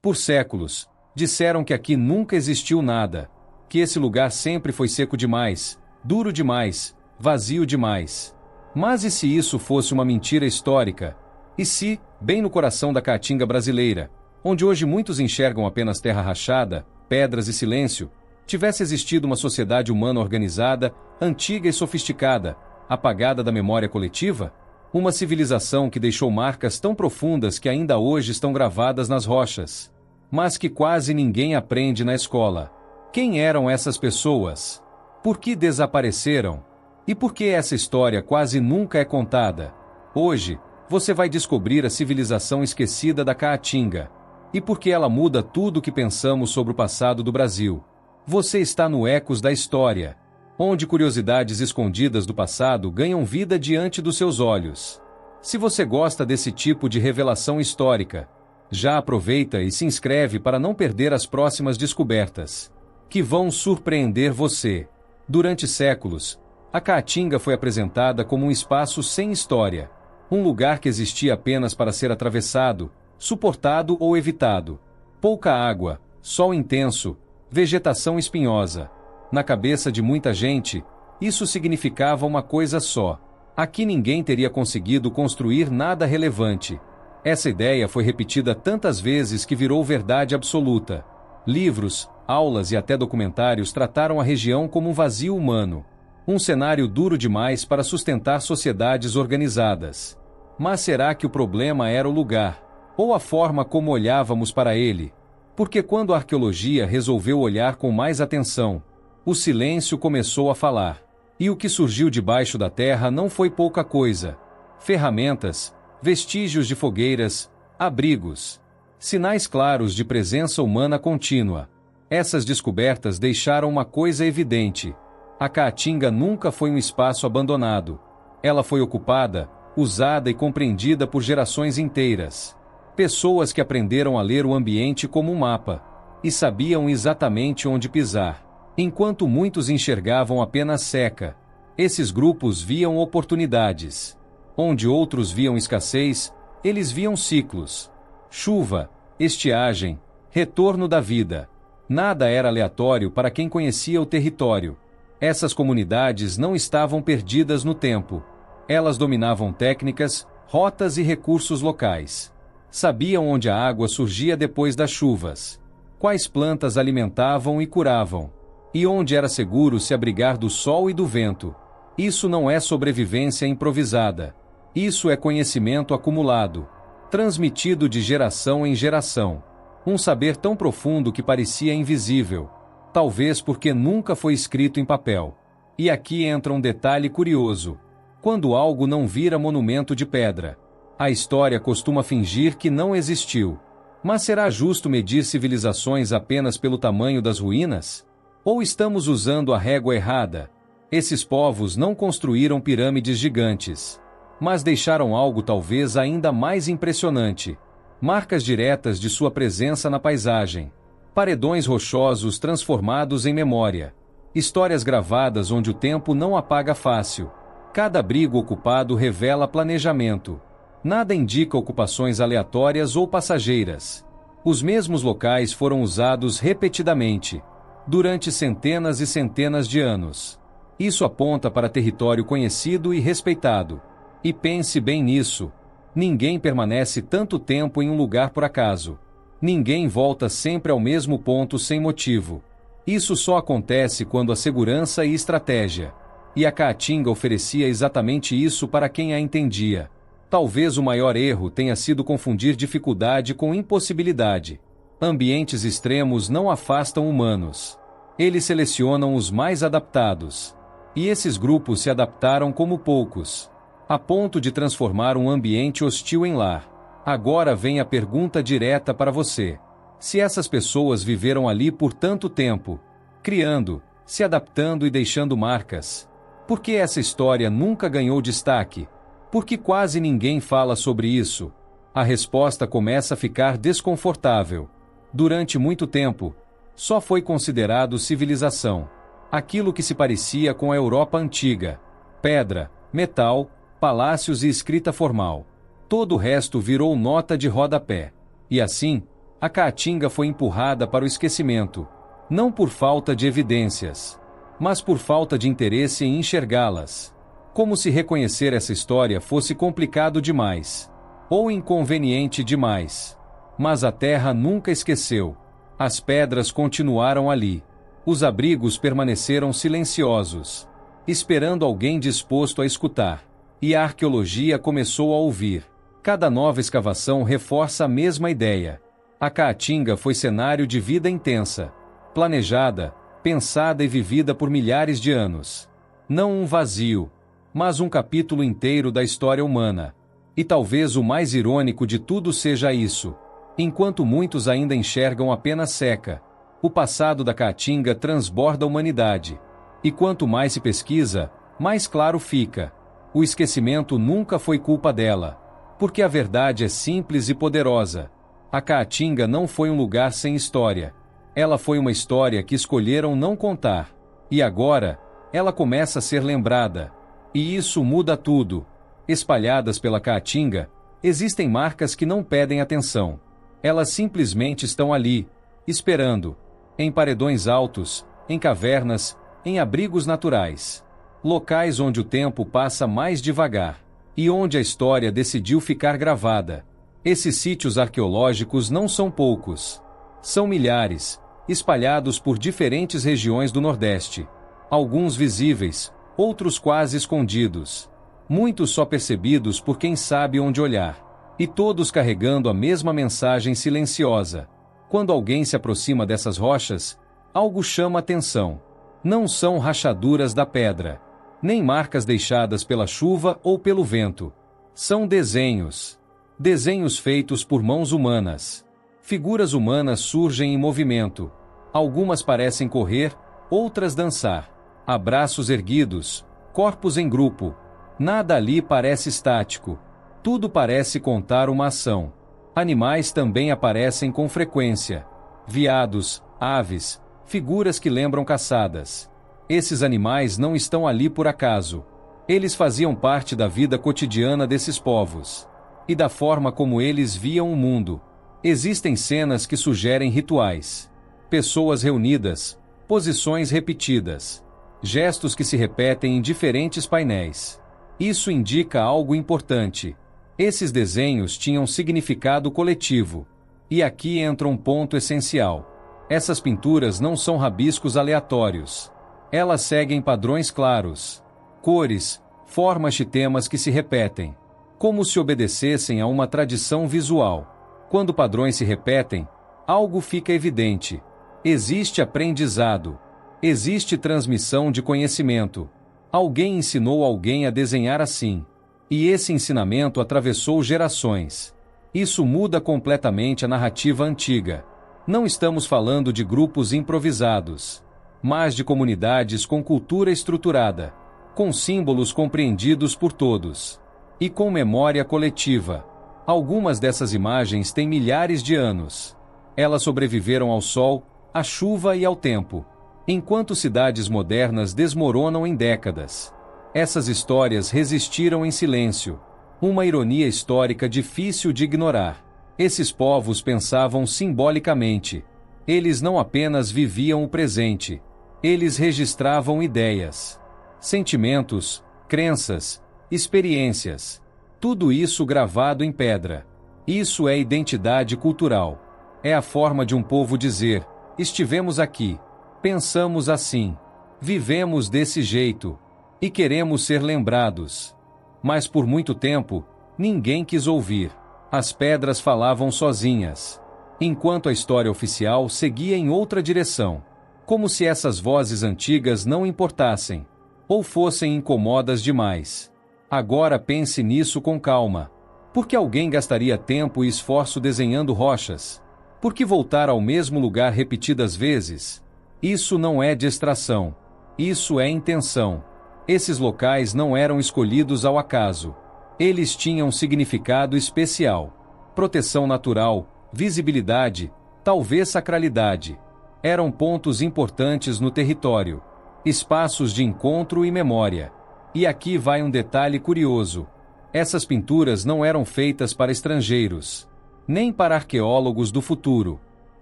Por séculos, disseram que aqui nunca existiu nada, que esse lugar sempre foi seco demais, duro demais, vazio demais. Mas e se isso fosse uma mentira histórica? E se, bem no coração da Caatinga brasileira, onde hoje muitos enxergam apenas terra rachada, pedras e silêncio, tivesse existido uma sociedade humana organizada, antiga e sofisticada, apagada da memória coletiva? Uma civilização que deixou marcas tão profundas que ainda hoje estão gravadas nas rochas, mas que quase ninguém aprende na escola. Quem eram essas pessoas? Por que desapareceram? E por que essa história quase nunca é contada? Hoje, você vai descobrir a civilização esquecida da Caatinga. E por que ela muda tudo o que pensamos sobre o passado do Brasil. Você está no Ecos da História, onde curiosidades escondidas do passado ganham vida diante dos seus olhos. Se você gosta desse tipo de revelação histórica, já aproveita e se inscreve para não perder as próximas descobertas, que vão surpreender você. Durante séculos, a Caatinga foi apresentada como um espaço sem história, um lugar que existia apenas para ser atravessado, suportado ou evitado. Pouca água, sol intenso, vegetação espinhosa. Na cabeça de muita gente, isso significava uma coisa só: aqui ninguém teria conseguido construir nada relevante. Essa ideia foi repetida tantas vezes que virou verdade absoluta. Livros, aulas e até documentários trataram a região como um vazio humano, um cenário duro demais para sustentar sociedades organizadas. Mas será que o problema era o lugar, ou a forma como olhávamos para ele? Porque quando a arqueologia resolveu olhar com mais atenção, o silêncio começou a falar. E o que surgiu debaixo da terra não foi pouca coisa: ferramentas, vestígios de fogueiras, abrigos, sinais claros de presença humana contínua. Essas descobertas deixaram uma coisa evidente: a Caatinga nunca foi um espaço abandonado. Ela foi ocupada, usada e compreendida por gerações inteiras. Pessoas que aprenderam a ler o ambiente como um mapa, e sabiam exatamente onde pisar. Enquanto muitos enxergavam apenas seca, esses grupos viam oportunidades. Onde outros viam escassez, eles viam ciclos. Chuva, estiagem, retorno da vida. Nada era aleatório para quem conhecia o território. Essas comunidades não estavam perdidas no tempo. Elas dominavam técnicas, rotas e recursos locais. Sabiam onde a água surgia depois das chuvas, quais plantas alimentavam e curavam, e onde era seguro se abrigar do sol e do vento. Isso não é sobrevivência improvisada. Isso é conhecimento acumulado, transmitido de geração em geração. Um saber tão profundo que parecia invisível, talvez porque nunca foi escrito em papel. E aqui entra um detalhe curioso: quando algo não vira monumento de pedra, a história costuma fingir que não existiu. Mas será justo medir civilizações apenas pelo tamanho das ruínas? Ou estamos usando a régua errada? Esses povos não construíram pirâmides gigantes, mas deixaram algo talvez ainda mais impressionante: marcas diretas de sua presença na paisagem. Paredões rochosos transformados em memória. Histórias gravadas onde o tempo não apaga fácil. Cada abrigo ocupado revela planejamento. Nada indica ocupações aleatórias ou passageiras. Os mesmos locais foram usados repetidamente, durante centenas e centenas de anos. Isso aponta para território conhecido e respeitado. E pense bem nisso: ninguém permanece tanto tempo em um lugar por acaso. Ninguém volta sempre ao mesmo ponto sem motivo. Isso só acontece quando há segurança e estratégia. E a Caatinga oferecia exatamente isso para quem a entendia. Talvez o maior erro tenha sido confundir dificuldade com impossibilidade. Ambientes extremos não afastam humanos. Eles selecionam os mais adaptados. E esses grupos se adaptaram como poucos, a ponto de transformar um ambiente hostil em lar. Agora vem a pergunta direta para você: se essas pessoas viveram ali por tanto tempo, criando, se adaptando e deixando marcas, por que essa história nunca ganhou destaque? Por que quase ninguém fala sobre isso? A resposta começa a ficar desconfortável. Durante muito tempo, só foi considerado civilização aquilo que se parecia com a Europa antiga: pedra, metal, palácios e escrita formal. Todo o resto virou nota de rodapé. E assim, A Caatinga foi empurrada para o esquecimento, não por falta de evidências, mas por falta de interesse em enxergá-las. Como se reconhecer essa história fosse complicado demais, ou inconveniente demais. Mas a terra nunca esqueceu. As pedras continuaram ali. Os abrigos permaneceram silenciosos, esperando alguém disposto a escutar. E a arqueologia começou a ouvir. Cada nova escavação reforça a mesma ideia. A Caatinga foi cenário de vida intensa, planejada, pensada e vivida por milhares de anos. Não um vazio, mas um capítulo inteiro da história humana. E talvez o mais irônico de tudo seja isso. Enquanto muitos ainda enxergam apenas seca, o passado da Caatinga transborda a humanidade. E quanto mais se pesquisa, mais claro fica. O esquecimento nunca foi culpa dela, porque a verdade é simples e poderosa. A Caatinga não foi um lugar sem história. Ela foi uma história que escolheram não contar. E agora, ela começa a ser lembrada. E isso muda tudo. Espalhadas pela Caatinga, existem marcas que não pedem atenção. Elas simplesmente estão ali, esperando. Em paredões altos, em cavernas, em abrigos naturais. Locais onde o tempo passa mais devagar. E onde a história decidiu ficar gravada. Esses sítios arqueológicos não são poucos. São milhares, espalhados por diferentes regiões do Nordeste. Alguns visíveis, outros quase escondidos. Muitos só percebidos por quem sabe onde olhar. E todos carregando a mesma mensagem silenciosa. Quando alguém se aproxima dessas rochas, algo chama atenção. Não são rachaduras da pedra, nem marcas deixadas pela chuva ou pelo vento. São desenhos. Desenhos feitos por mãos humanas. Figuras humanas surgem em movimento. Algumas parecem correr, outras dançar. Abraços erguidos, corpos em grupo. Nada ali parece estático. Tudo parece contar uma ação. Animais também aparecem com frequência. Veados, aves, figuras que lembram caçadas. Esses animais não estão ali por acaso. Eles faziam parte da vida cotidiana desses povos. E da forma como eles viam o mundo. Existem cenas que sugerem rituais. Pessoas reunidas, posições repetidas. Gestos que se repetem em diferentes painéis. Isso indica algo importante. Esses desenhos tinham significado coletivo. E aqui entra um ponto essencial. Essas pinturas não são rabiscos aleatórios. Elas seguem padrões claros. Cores, formas e temas que se repetem. Como se obedecessem a uma tradição visual. Quando padrões se repetem, algo fica evidente. Existe aprendizado. Existe transmissão de conhecimento. Alguém ensinou alguém a desenhar assim. E esse ensinamento atravessou gerações. Isso muda completamente a narrativa antiga. Não estamos falando de grupos improvisados, mas de comunidades com cultura estruturada, com símbolos compreendidos por todos, e com memória coletiva. Algumas dessas imagens têm milhares de anos. Elas sobreviveram ao sol, à chuva e ao tempo, enquanto cidades modernas desmoronam em décadas. Essas histórias resistiram em silêncio. Uma ironia histórica difícil de ignorar. Esses povos pensavam simbolicamente. Eles não apenas viviam o presente. Eles registravam ideias, sentimentos, crenças, experiências. Tudo isso gravado em pedra. Isso é identidade cultural. É a forma de um povo dizer: estivemos aqui, pensamos assim, vivemos desse jeito. E queremos ser lembrados. Mas por muito tempo, ninguém quis ouvir. As pedras falavam sozinhas. Enquanto a história oficial seguia em outra direção. Como se essas vozes antigas não importassem. Ou fossem incomodas demais. Agora pense nisso com calma. Por que alguém gastaria tempo e esforço desenhando rochas? Por que voltar ao mesmo lugar repetidas vezes? Isso não é distração. Isso é intenção. Esses locais não eram escolhidos ao acaso. Eles tinham significado especial. Proteção natural, visibilidade, talvez sacralidade. Eram pontos importantes no território. Espaços de encontro e memória. E aqui vai um detalhe curioso. Essas pinturas não eram feitas para estrangeiros. nem para arqueólogos do futuro.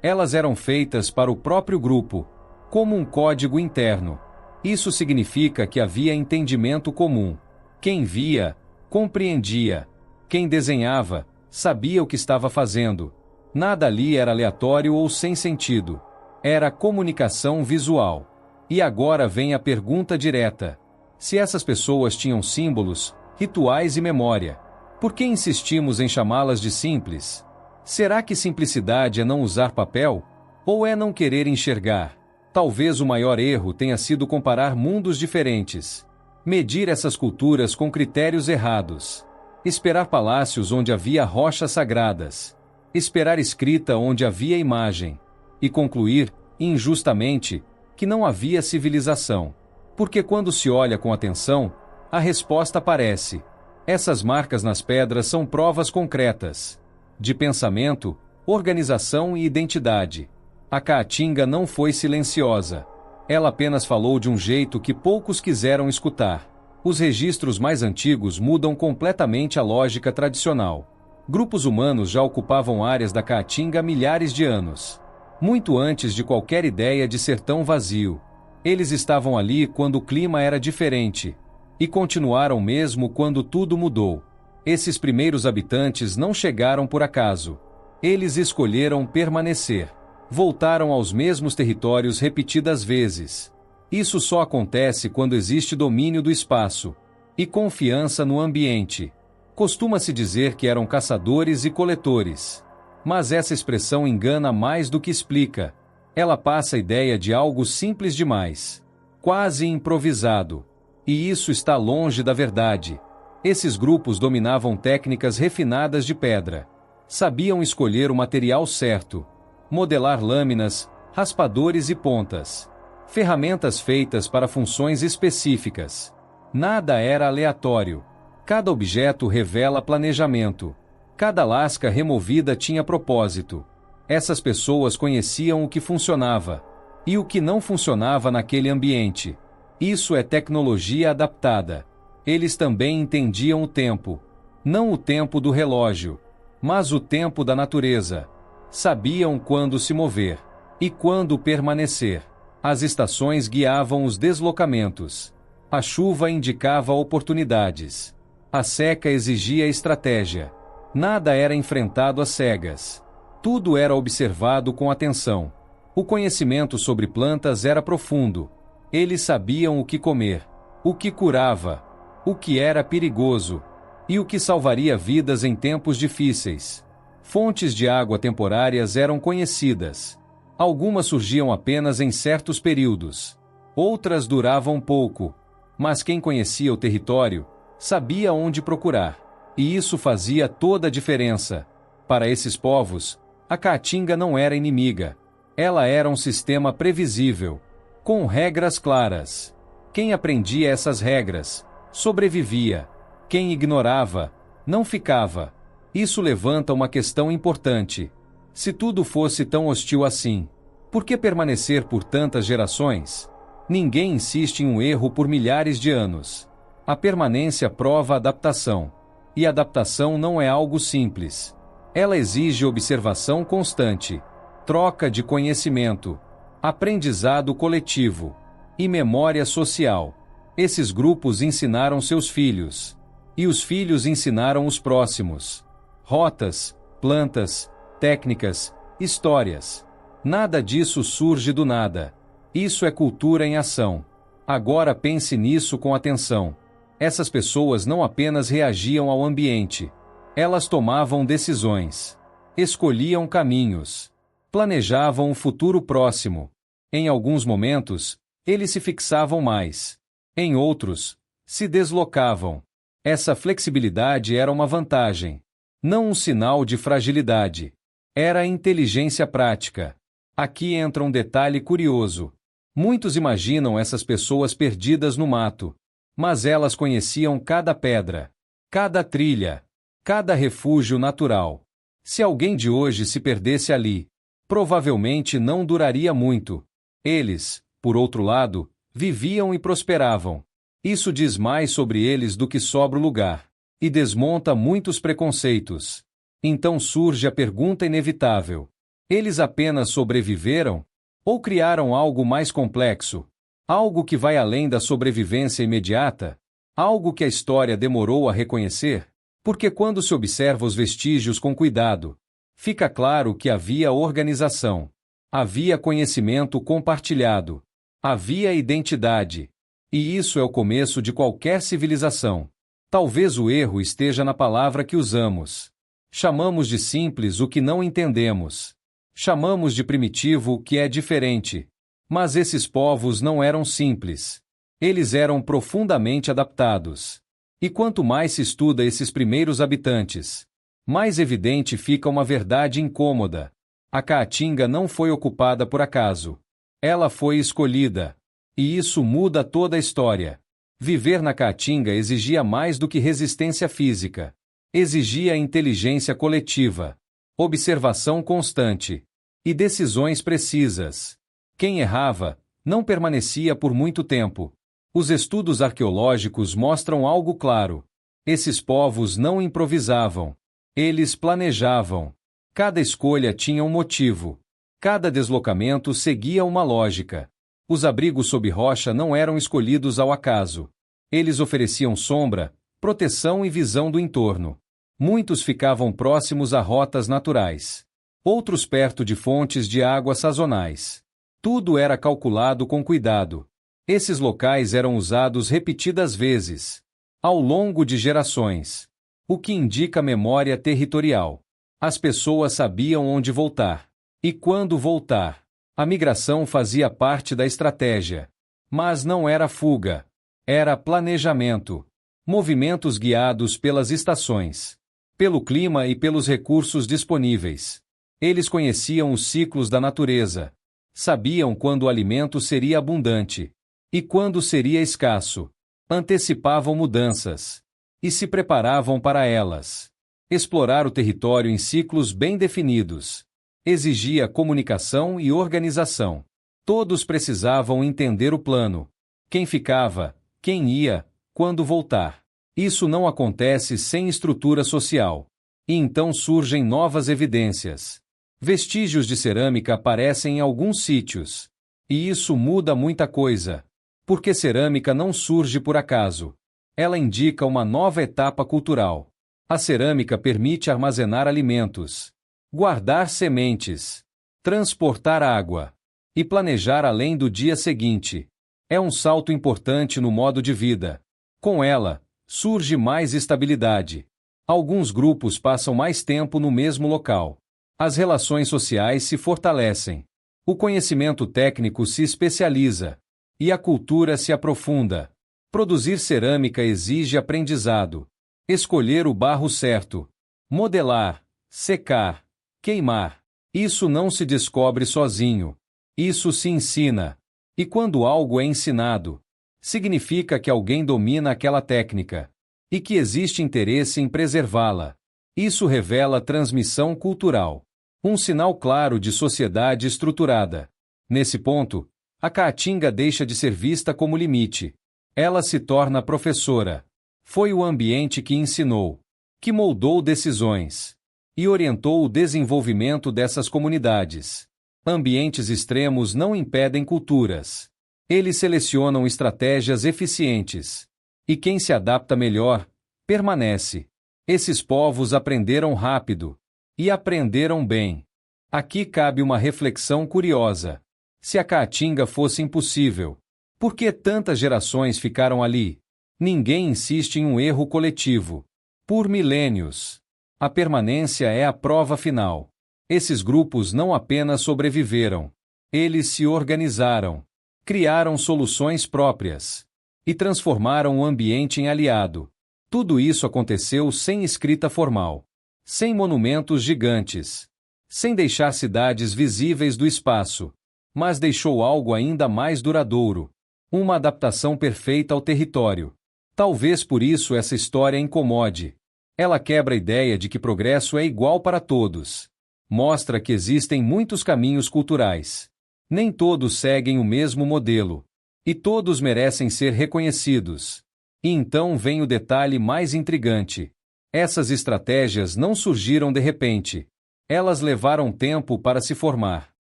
Elas eram feitas para o próprio grupo, como um código interno. Isso significa que havia entendimento comum. Quem via, compreendia. Quem desenhava, sabia o que estava fazendo. Nada ali era aleatório ou sem sentido. Era comunicação visual. E agora vem a pergunta direta. Se essas pessoas tinham símbolos, rituais e memória, por que insistimos em chamá-las de simples? Será que simplicidade é não usar papel? Ou é não querer enxergar? Talvez o maior erro tenha sido comparar mundos diferentes. Medir essas culturas com critérios errados. Esperar palácios onde havia rochas sagradas. Esperar escrita onde havia imagem. E concluir, injustamente, que não havia civilização. Porque quando se olha com atenção, a resposta aparece. Essas marcas nas pedras são provas concretas de pensamento, organização e identidade. A Caatinga não foi silenciosa. Ela apenas falou de um jeito que poucos quiseram escutar. Os registros mais antigos mudam completamente a lógica tradicional. Grupos humanos já ocupavam áreas da Caatinga há milhares de anos. Muito antes de qualquer ideia de ser tão vazio. Eles estavam ali quando o clima era diferente. E continuaram mesmo quando tudo mudou. Esses primeiros habitantes não chegaram por acaso. Eles escolheram permanecer. Voltaram aos mesmos territórios repetidas vezes. Isso só acontece quando existe domínio do espaço e confiança no ambiente. Costuma-se dizer que eram caçadores e coletores. Mas essa expressão engana mais do que explica. Ela passa a ideia de algo simples demais, quase improvisado. E isso está longe da verdade. Esses grupos dominavam técnicas refinadas de pedra. Sabiam escolher o material certo, modelar lâminas, raspadores e pontas. Ferramentas feitas para funções específicas. Nada era aleatório. Cada objeto revela planejamento. Cada lasca removida tinha propósito. Essas pessoas conheciam o que funcionava e o que não funcionava naquele ambiente. Isso é tecnologia adaptada. Eles também entendiam o tempo. Não o tempo do relógio, mas o tempo da natureza. Sabiam quando se mover e quando permanecer. As estações guiavam os deslocamentos. A chuva indicava oportunidades. A seca exigia estratégia. Nada era enfrentado às cegas. Tudo era observado com atenção. O conhecimento sobre plantas era profundo. Eles sabiam o que comer, o que curava, o que era perigoso e o que salvaria vidas em tempos difíceis. Fontes de água temporárias eram conhecidas. Algumas surgiam apenas em certos períodos. Outras duravam pouco. Mas quem conhecia o território sabia onde procurar. E isso fazia toda a diferença. Para esses povos, a Caatinga não era inimiga. Ela era um sistema previsível, com regras claras. Quem aprendia essas regras sobrevivia. Quem ignorava não ficava. Isso levanta uma questão importante. Se tudo fosse tão hostil assim, por que permanecer por tantas gerações? Ninguém insiste em um erro por milhares de anos. A permanência prova adaptação. E adaptação não é algo simples. Ela exige observação constante, troca de conhecimento, aprendizado coletivo e memória social. Esses grupos ensinaram seus filhos. E os filhos ensinaram os próximos. Rotas, plantas, técnicas, histórias. Nada disso surge do nada. Isso é cultura em ação. Agora pense nisso com atenção. Essas pessoas não apenas reagiam ao ambiente. Elas tomavam decisões. Escolhiam caminhos. Planejavam o futuro próximo. Em alguns momentos, eles se fixavam mais. Em outros, se deslocavam. Essa flexibilidade era uma vantagem. Não um sinal de fragilidade. Era inteligência prática. Aqui entra um detalhe curioso. Muitos imaginam essas pessoas perdidas no mato. Mas elas conheciam cada pedra, cada trilha, cada refúgio natural. Se alguém de hoje se perdesse ali, provavelmente não duraria muito. Eles, por outro lado, viviam e prosperavam. Isso diz mais sobre eles do que sobre o lugar. E desmonta muitos preconceitos. Então surge a pergunta inevitável: eles apenas sobreviveram? Ou criaram algo mais complexo? Algo que vai além da sobrevivência imediata? Algo que a história demorou a reconhecer? Porque quando se observa os vestígios com cuidado, fica claro que havia organização, havia conhecimento compartilhado, havia identidade. E isso é o começo de qualquer civilização. Talvez o erro esteja na palavra que usamos. Chamamos de simples o que não entendemos. Chamamos de primitivo o que é diferente. Mas esses povos não eram simples. Eles eram profundamente adaptados. E quanto mais se estuda esses primeiros habitantes, mais evidente fica uma verdade incômoda. A Caatinga não foi ocupada por acaso. Ela foi escolhida. E isso muda toda a história. Viver na Caatinga exigia mais do que resistência física. Exigia inteligência coletiva, observação constante e decisões precisas. Quem errava, não permanecia por muito tempo. Os estudos arqueológicos mostram algo claro. Esses povos não improvisavam. Eles planejavam. Cada escolha tinha um motivo. Cada deslocamento seguia uma lógica. Os abrigos sob rocha não eram escolhidos ao acaso. Eles ofereciam sombra, proteção e visão do entorno. Muitos ficavam próximos a rotas naturais. Outros perto de fontes de água sazonais. Tudo era calculado com cuidado. Esses locais eram usados repetidas vezes, ao longo de gerações, o que indica memória territorial. As pessoas sabiam onde voltar e quando voltar. A migração fazia parte da estratégia. Mas não era fuga. Era planejamento. Movimentos guiados pelas estações, pelo clima e pelos recursos disponíveis. Eles conheciam os ciclos da natureza. Sabiam quando o alimento seria abundante e quando seria escasso. Antecipavam mudanças e se preparavam para elas. Explorar o território em ciclos bem definidos exigia comunicação e organização. Todos precisavam entender o plano. Quem ficava, quem ia, quando voltar. Isso não acontece sem estrutura social. E então surgem novas evidências. Vestígios de cerâmica aparecem em alguns sítios. E isso muda muita coisa. Porque cerâmica não surge por acaso. Ela indica uma nova etapa cultural. A cerâmica permite armazenar alimentos, guardar sementes, transportar água e planejar além do dia seguinte. É um salto importante no modo de vida. Com ela, surge mais estabilidade. Alguns grupos passam mais tempo no mesmo local. As relações sociais se fortalecem. O conhecimento técnico se especializa. E a cultura se aprofunda. Produzir cerâmica exige aprendizado. Escolher o barro certo. Modelar, secar, queimar. Isso não se descobre sozinho. Isso se ensina. E quando algo é ensinado, significa que alguém domina aquela técnica. E que existe interesse em preservá-la. Isso revela transmissão cultural. Um sinal claro de sociedade estruturada. Nesse ponto, a Caatinga deixa de ser vista como limite. Ela se torna professora. Foi o ambiente que ensinou, que moldou decisões e orientou o desenvolvimento dessas comunidades. Ambientes extremos não impedem culturas. Eles selecionam estratégias eficientes. E quem se adapta melhor, permanece. Esses povos aprenderam rápido. E aprenderam bem. Aqui cabe uma reflexão curiosa. Se a Caatinga fosse impossível, por que tantas gerações ficaram ali? Ninguém insiste em um erro coletivo. Por milênios. A permanência é a prova final. Esses grupos não apenas sobreviveram. Eles se organizaram. Criaram soluções próprias. E transformaram o ambiente em aliado. Tudo isso aconteceu sem escrita formal. Sem monumentos gigantes. Sem deixar cidades visíveis do espaço. Mas deixou algo ainda mais duradouro. Uma adaptação perfeita ao território. Talvez por isso essa história incomode. Ela quebra a ideia de que progresso é igual para todos. Mostra que existem muitos caminhos culturais. Nem todos seguem o mesmo modelo. E todos merecem ser reconhecidos. E então vem o detalhe mais intrigante. Essas estratégias não surgiram de repente. Elas levaram tempo para se formar.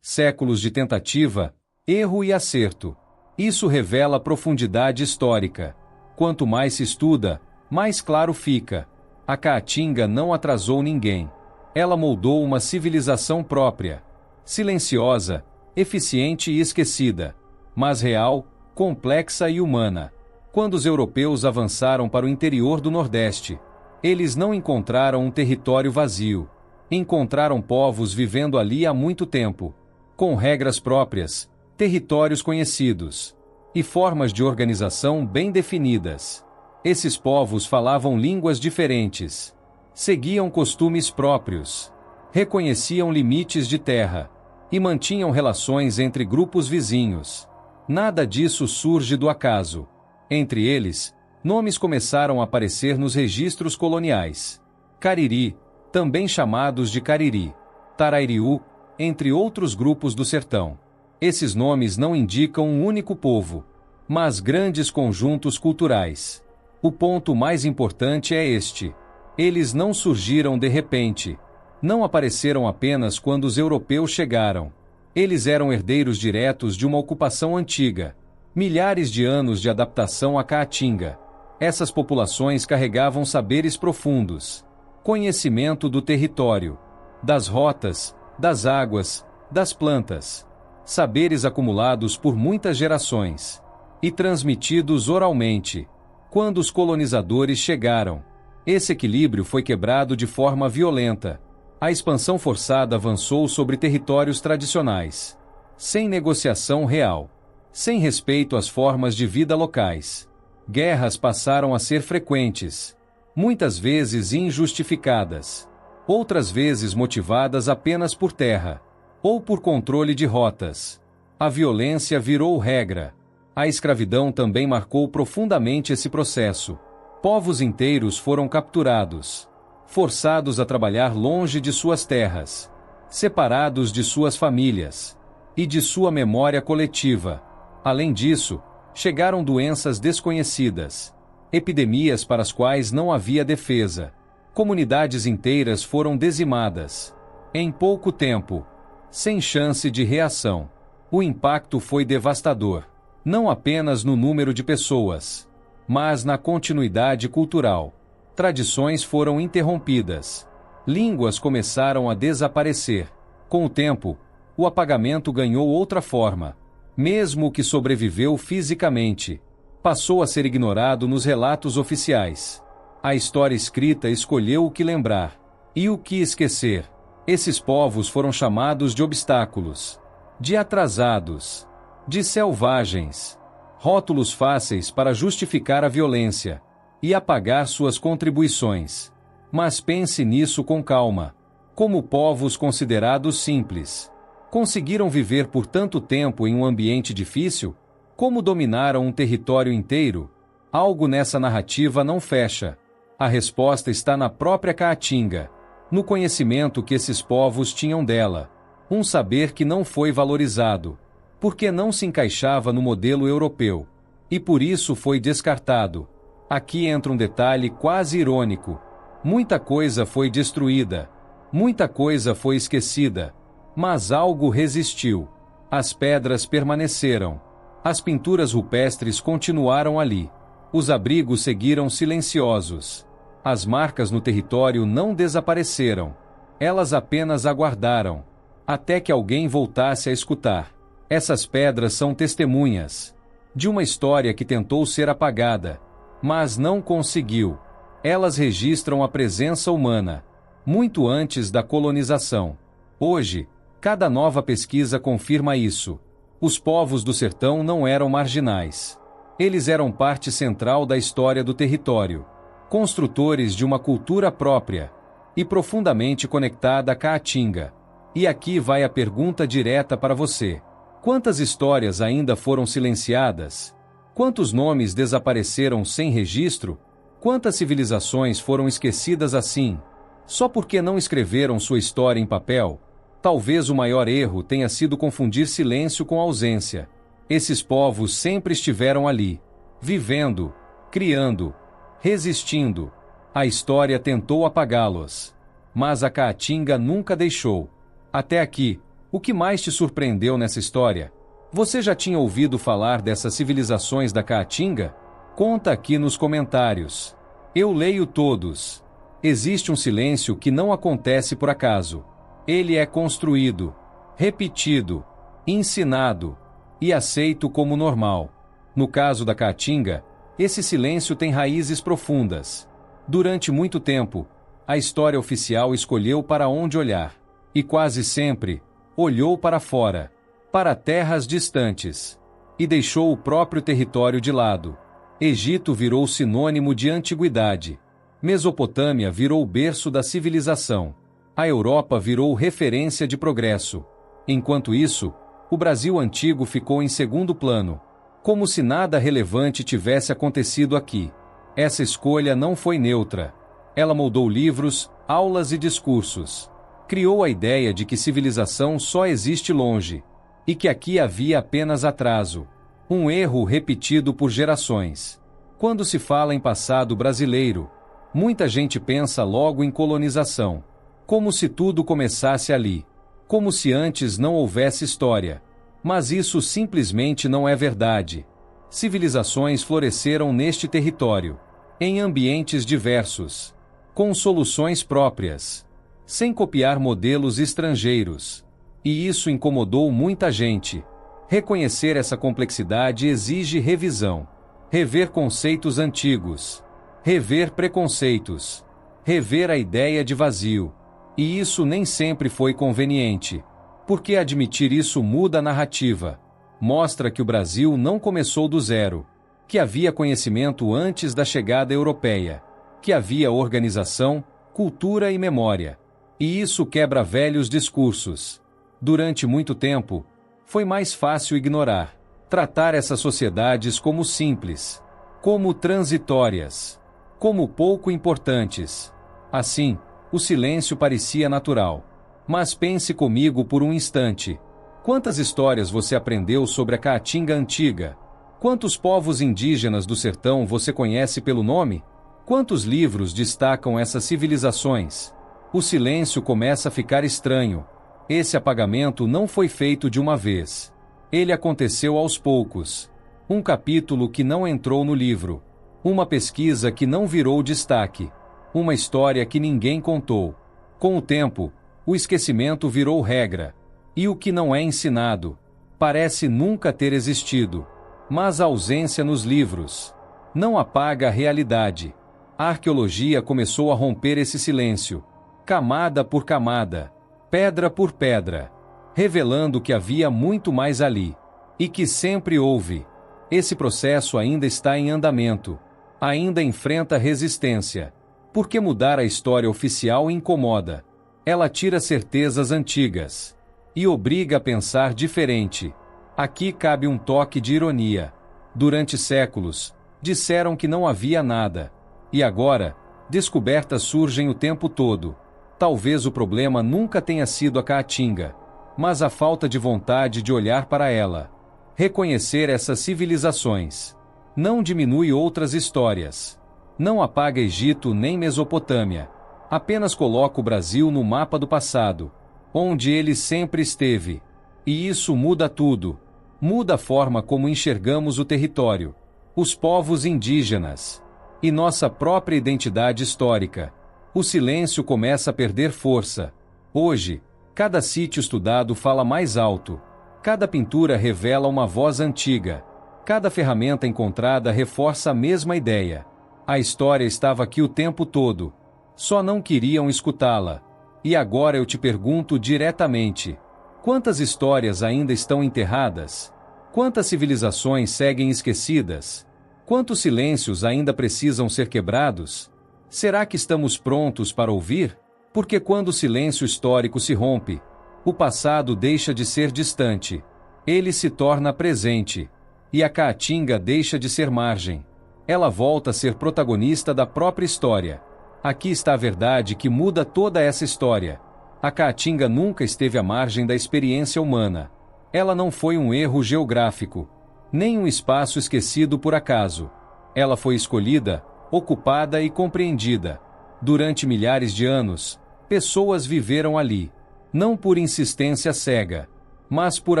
Séculos de tentativa, erro e acerto. Isso revela profundidade histórica. Quanto mais se estuda, mais claro fica. A Caatinga não atrasou ninguém. Ela moldou uma civilização própria. Silenciosa, eficiente e esquecida, mas real, complexa e humana. Quando os europeus avançaram para o interior do Nordeste, eles não encontraram um território vazio. Encontraram povos vivendo ali há muito tempo, com regras próprias, territórios conhecidos e formas de organização bem definidas. Esses povos falavam línguas diferentes, seguiam costumes próprios, reconheciam limites de terra e mantinham relações entre grupos vizinhos. Nada disso surge do acaso. Entre eles, nomes começaram a aparecer nos registros coloniais. Cariri, também chamados de Cariri, Tarairiú, entre outros grupos do sertão. Esses nomes não indicam um único povo, mas grandes conjuntos culturais. O ponto mais importante é este: eles não surgiram de repente. Não apareceram apenas quando os europeus chegaram. Eles eram herdeiros diretos de uma ocupação antiga. Milhares de anos de adaptação à Caatinga. Essas populações carregavam saberes profundos, conhecimento do território, das rotas, das águas, das plantas, saberes acumulados por muitas gerações e transmitidos oralmente. Quando os colonizadores chegaram, esse equilíbrio foi quebrado de forma violenta. A expansão forçada avançou sobre territórios tradicionais, sem negociação real, sem respeito às formas de vida locais. Guerras passaram a ser frequentes, muitas vezes injustificadas, outras vezes motivadas apenas por terra, ou por controle de rotas. A violência virou regra. A escravidão também marcou profundamente esse processo. Povos inteiros foram capturados, forçados a trabalhar longe de suas terras, separados de suas famílias e de sua memória coletiva. Além disso, chegaram doenças desconhecidas, epidemias para as quais não havia defesa. Comunidades inteiras foram dizimadas. Em pouco tempo, sem chance de reação. O impacto foi devastador, não apenas no número de pessoas, mas na continuidade cultural. Tradições foram interrompidas. Línguas começaram a desaparecer. Com o tempo, o apagamento ganhou outra forma. Mesmo o que sobreviveu fisicamente, passou a ser ignorado nos relatos oficiais. A história escrita escolheu o que lembrar e o que esquecer. Esses povos foram chamados de obstáculos, de atrasados, de selvagens, rótulos fáceis para justificar a violência e apagar suas contribuições. Mas pense nisso com calma. Como povos considerados simples, conseguiram viver por tanto tempo em um ambiente difícil? Como dominaram um território inteiro? Algo nessa narrativa não fecha. A resposta está na própria Caatinga, no conhecimento que esses povos tinham dela, um saber que não foi valorizado, porque não se encaixava no modelo europeu, e por isso foi descartado. Aqui entra um detalhe quase irônico. Muita coisa foi destruída, muita coisa foi esquecida, mas algo resistiu. As pedras permaneceram. As pinturas rupestres continuaram ali. Os abrigos seguiram silenciosos. As marcas no território não desapareceram. Elas apenas aguardaram, até que alguém voltasse a escutar. Essas pedras são testemunhas de uma história que tentou ser apagada, mas não conseguiu. Elas registram a presença humana, muito antes da colonização. Hoje, cada nova pesquisa confirma isso. Os povos do sertão não eram marginais. Eles eram parte central da história do território, construtores de uma cultura própria e profundamente conectada à Caatinga. E aqui vai a pergunta direta para você. Quantas histórias ainda foram silenciadas? Quantos nomes desapareceram sem registro? Quantas civilizações foram esquecidas assim, só porque não escreveram sua história em papel? Talvez o maior erro tenha sido confundir silêncio com ausência. Esses povos sempre estiveram ali, vivendo, criando, resistindo, A história tentou apagá-los. Mas a Caatinga nunca deixou. Até aqui, o que mais te surpreendeu nessa história? Você já tinha ouvido falar dessas civilizações da Caatinga? Conta aqui nos comentários. Eu leio todos. Existe um silêncio que não acontece por acaso. Ele é construído, repetido, ensinado e aceito como normal. No caso da Caatinga, esse silêncio tem raízes profundas. Durante muito tempo, a história oficial escolheu para onde olhar, e quase sempre olhou para fora, para terras distantes, e deixou o próprio território de lado. Egito virou sinônimo de antiguidade. Mesopotâmia virou berço da civilização. A Europa virou referência de progresso. Enquanto isso, o Brasil antigo ficou em segundo plano, como se nada relevante tivesse acontecido aqui. Essa escolha não foi neutra. Ela moldou livros, aulas e discursos. Criou a ideia de que civilização só existe longe, e que aqui havia apenas atraso. Um erro repetido por gerações. Quando se fala em passado brasileiro, muita gente pensa logo em colonização, como se tudo começasse ali, como se antes não houvesse história. Mas isso simplesmente não é verdade. Civilizações floresceram neste território, em ambientes diversos, com soluções próprias, sem copiar modelos estrangeiros. E isso incomodou muita gente. Reconhecer essa complexidade exige revisão. Rever conceitos antigos. Rever preconceitos. Rever a ideia de vazio. E isso nem sempre foi conveniente. Porque admitir isso muda a narrativa. Mostra que o Brasil não começou do zero. Que havia conhecimento antes da chegada europeia. Que havia organização, cultura e memória. E isso quebra velhos discursos. Durante muito tempo, foi mais fácil ignorar, tratar essas sociedades como simples, como transitórias, como pouco importantes. Assim, o silêncio parecia natural. Mas pense comigo por um instante. Quantas histórias você aprendeu sobre a Caatinga antiga? Quantos povos indígenas do sertão você conhece pelo nome? Quantos livros destacam essas civilizações? O silêncio começa a ficar estranho. Esse apagamento não foi feito de uma vez. Ele aconteceu aos poucos. Um capítulo que não entrou no livro. Uma pesquisa que não virou destaque. Uma história que ninguém contou. Com o tempo, o esquecimento virou regra. E o que não é ensinado parece nunca ter existido. Mas a ausência nos livros não apaga a realidade. A arqueologia começou a romper esse silêncio, camada por camada, pedra por pedra, revelando que havia muito mais ali, e que sempre houve. Esse processo ainda está em andamento, ainda enfrenta resistência, porque mudar a história oficial incomoda. Ela tira certezas antigas e obriga a pensar diferente. Aqui cabe um toque de ironia. Durante séculos, disseram que não havia nada. E agora, descobertas surgem o tempo todo. Talvez o problema nunca tenha sido a Caatinga, mas a falta de vontade de olhar para ela. Reconhecer essas civilizações não diminui outras histórias. Não apaga Egito nem Mesopotâmia. Apenas coloca o Brasil no mapa do passado, onde ele sempre esteve. E isso muda tudo. Muda a forma como enxergamos o território, os povos indígenas e nossa própria identidade histórica. O silêncio começa a perder força. Hoje, cada sítio estudado fala mais alto. Cada pintura revela uma voz antiga. Cada ferramenta encontrada reforça a mesma ideia. A história estava aqui o tempo todo. Só não queriam escutá-la. E agora eu te pergunto diretamente: quantas histórias ainda estão enterradas? Quantas civilizações seguem esquecidas? Quantos silêncios ainda precisam ser quebrados? Será que estamos prontos para ouvir? Porque quando o silêncio histórico se rompe, o passado deixa de ser distante. Ele se torna presente. E a Caatinga deixa de ser margem. Ela volta a ser protagonista da própria história. Aqui está a verdade que muda toda essa história. A Caatinga nunca esteve à margem da experiência humana. Ela não foi um erro geográfico, nem um espaço esquecido por acaso. Ela foi escolhida, ocupada e compreendida. Durante milhares de anos, pessoas viveram ali, não por insistência cega, mas por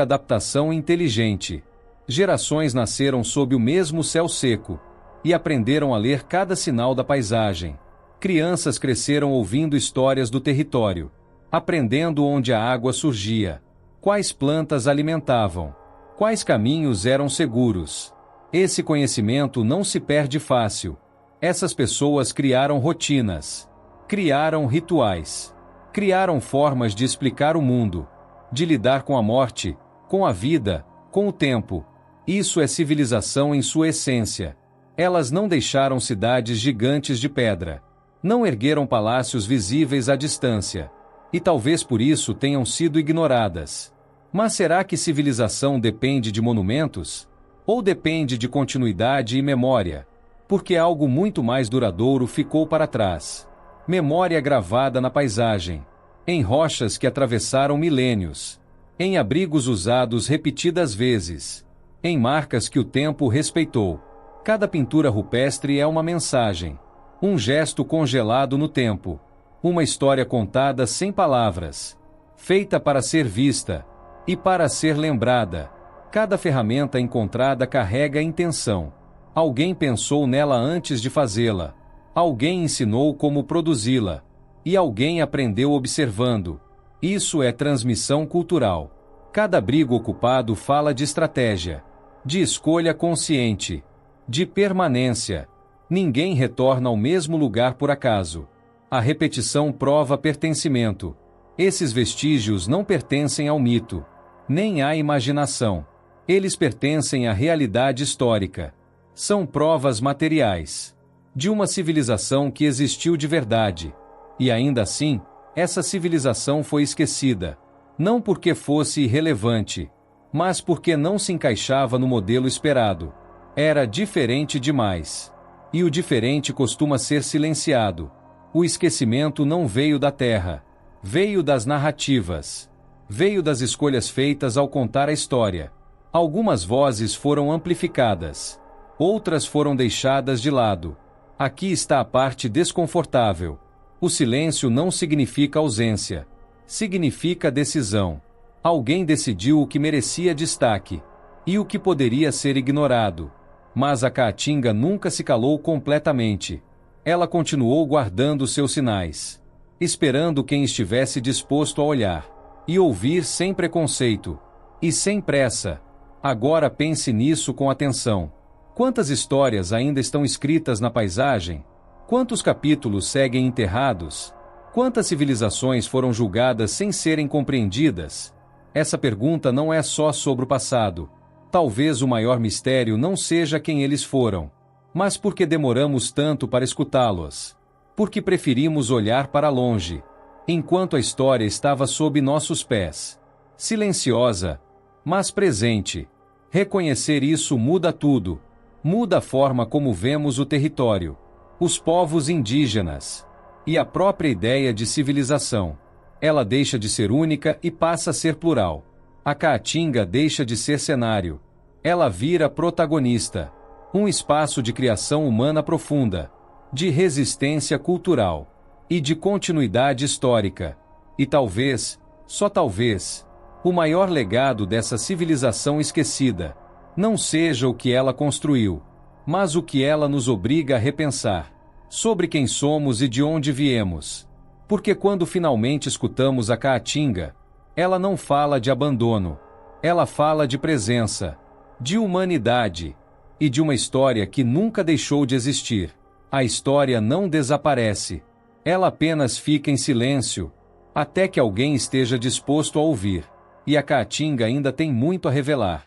adaptação inteligente. Gerações nasceram sob o mesmo céu seco e aprenderam a ler cada sinal da paisagem. Crianças cresceram ouvindo histórias do território, aprendendo onde a água surgia, quais plantas alimentavam, quais caminhos eram seguros. Esse conhecimento não se perde fácil. Essas pessoas criaram rotinas, criaram rituais, criaram formas de explicar o mundo, de lidar com a morte, com a vida, com o tempo. Isso é civilização em sua essência. Elas não deixaram cidades gigantes de pedra, não ergueram palácios visíveis à distância, e talvez por isso tenham sido ignoradas. Mas será que civilização depende de monumentos? Ou depende de continuidade e memória? Porque algo muito mais duradouro ficou para trás. Memória gravada na paisagem, em rochas que atravessaram milênios, em abrigos usados repetidas vezes, em marcas que o tempo respeitou. Cada pintura rupestre é uma mensagem, um gesto congelado no tempo, uma história contada sem palavras, feita para ser vista e para ser lembrada. Cada ferramenta encontrada carrega intenção. Alguém pensou nela antes de fazê-la. Alguém ensinou como produzi-la. E alguém aprendeu observando. Isso é transmissão cultural. Cada abrigo ocupado fala de estratégia, de escolha consciente, de permanência. Ninguém retorna ao mesmo lugar por acaso. A repetição prova pertencimento. Esses vestígios não pertencem ao mito, nem à imaginação. Eles pertencem à realidade histórica. São provas materiais de uma civilização que existiu de verdade. E ainda assim, essa civilização foi esquecida, não porque fosse irrelevante, mas porque não se encaixava no modelo esperado. Era diferente demais. E o diferente costuma ser silenciado. O esquecimento não veio da terra, veio das narrativas, veio das escolhas feitas ao contar a história. Algumas vozes foram amplificadas, outras foram deixadas de lado. Aqui está a parte desconfortável. O silêncio não significa ausência, significa decisão. Alguém decidiu o que merecia destaque e o que poderia ser ignorado. Mas a Caatinga nunca se calou completamente. Ela continuou guardando seus sinais, esperando quem estivesse disposto a olhar e ouvir sem preconceito e sem pressa. Agora pense nisso com atenção. Quantas histórias ainda estão escritas na paisagem? Quantos capítulos seguem enterrados? Quantas civilizações foram julgadas sem serem compreendidas? Essa pergunta não é só sobre o passado. Talvez o maior mistério não seja quem eles foram, mas porque demoramos tanto para escutá-los. Porque preferimos olhar para longe, enquanto a história estava sob nossos pés. Silenciosa, mas presente. Reconhecer isso muda tudo. Muda a forma como vemos o território, os povos indígenas e a própria ideia de civilização. Ela deixa de ser única e passa a ser plural. A Caatinga deixa de ser cenário. Ela vira protagonista. Um espaço de criação humana profunda, de resistência cultural e de continuidade histórica. E talvez, só talvez, o maior legado dessa civilização esquecida não seja o que ela construiu, mas o que ela nos obriga a repensar, sobre quem somos e de onde viemos. Porque quando finalmente escutamos a Caatinga, ela não fala de abandono, ela fala de presença, de humanidade e de uma história que nunca deixou de existir. A história não desaparece, ela apenas fica em silêncio, até que alguém esteja disposto a ouvir. E a Caatinga ainda tem muito a revelar.